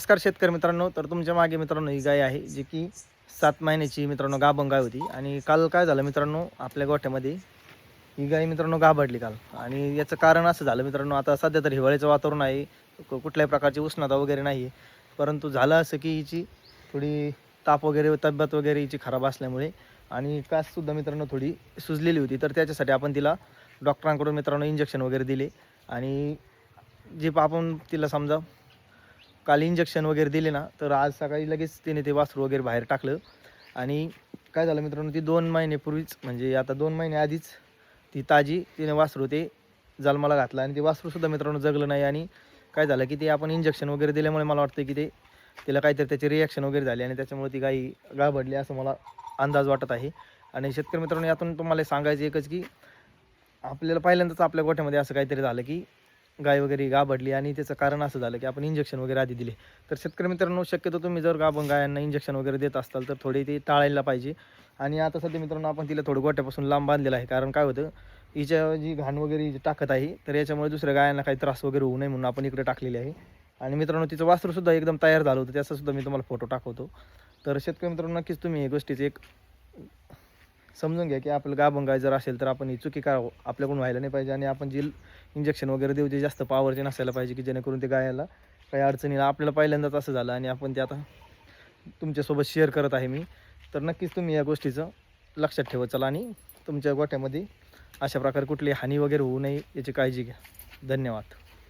नमस्कार शेतकरी मित्रांनो, तर तुमच्या मागे मित्रांनो ही गाय आहे जी की 7 महिन्याची मित्रांनो गाभण गाय होती. आणि काल काय झालं मित्रांनो, आपल्या गोठ्यामध्ये ही गाय मित्रांनो गाभडली काल. आणि याचं कारण असं झालं मित्रांनो, आता सध्या तर हिवाळ्याचं वातावरण आहे, कुठल्याही प्रकारची उष्णता वगैरे नाही आहे. परंतु झालं असं की हिची थोडी ताप वगैरे तब्येत वगैरे हिची खराब असल्यामुळे आणि काससुद्धा मित्रांनो थोडी सुजलेली होती. तर त्याच्यासाठी आपण तिला डॉक्टरांकडून मित्रांनो इंजेक्शन वगैरे दिले. आणि जे आपण तिला समजा काल इंजेक्शन वगैरे दिले ना, तर आज सकाळी लगेच तिने ते वासरू वगैरे बाहेर टाकलं. आणि काय झालं मित्रांनो, ती 2 महिन्यापूर्वीच म्हणजे आता 2 महिने आधीच ती ताजी तिने वासरू ते जन्माला घातलं. आणि ते वासरूसुद्धा मित्रांनो जगलं नाही. आणि काय झालं की ते आपण इंजेक्शन वगैरे दिल्यामुळे मला वाटतं की ते तिला काहीतरी त्याची रिॲक्शन वगैरे झाली आणि त्याच्यामुळे ती गाय गाभडली असं मला अंदाज वाटत आहे. आणि शेतकरी मित्रांनो, यातून तुम्हाला सांगायचं एकच की आपल्याला पहिल्यांदाच आपल्या गोठ्यामध्ये असं काहीतरी झालं की गाय वगैरे गाभडली. आणि त्याचं कारण असं झालं की आपण इंजेक्शन वगैरे आधी दिले. तर शेतकरी मित्रांनो, शक्यतो तुम्ही जर गाभण गायांना इंजेक्शन वगैरे देत असाल तर थोडे ते टाळायला पाहिजे. आणि आता सध्या मित्रांनो आपण तिला थोडं गोठ्यापासून लांब बांधलेलं आहे. कारण काय होतं, हिच्या जी घाण वगैरे जी टाकत आहे, तर याच्यामुळे दुसऱ्या गायांना काही त्रास वगैरे होऊ नये म्हणून आपण इकडे टाकलेली आहे. आणि मित्रांनो, तिचं वासरूसुद्धा एकदम तयार झालं होतं, त्याचासुद्धा मी तुम्हाला फोटो टाकवतो. तर शेतकरी मित्रांनो, नक्कीच तुम्ही या गोष्टीचं एक समजून घ्या की आपलं गाभण गाय जर असेल तर आपण ही चुकी करावं आपल्याकडून व्हायला नाही पाहिजे. आणि आपण जे इंजेक्शन वगैरे देऊ ते जास्त पॉवरचे नसायला पाहिजे की जेणेकरून ते गायाला काही अडचणीला. आपल्याला पहिल्यांदाच असं झालं आणि आपण ते आता तुमच्यासोबत शेअर करत आहे मी. तर नक्कीच तुम्ही या गोष्टीचं लक्षात ठेवत चला आणि तुमच्या गोठ्यामध्ये अशा प्रकारे कुठली हानी वगैरे होऊ नये याची काळजी घ्या. धन्यवाद.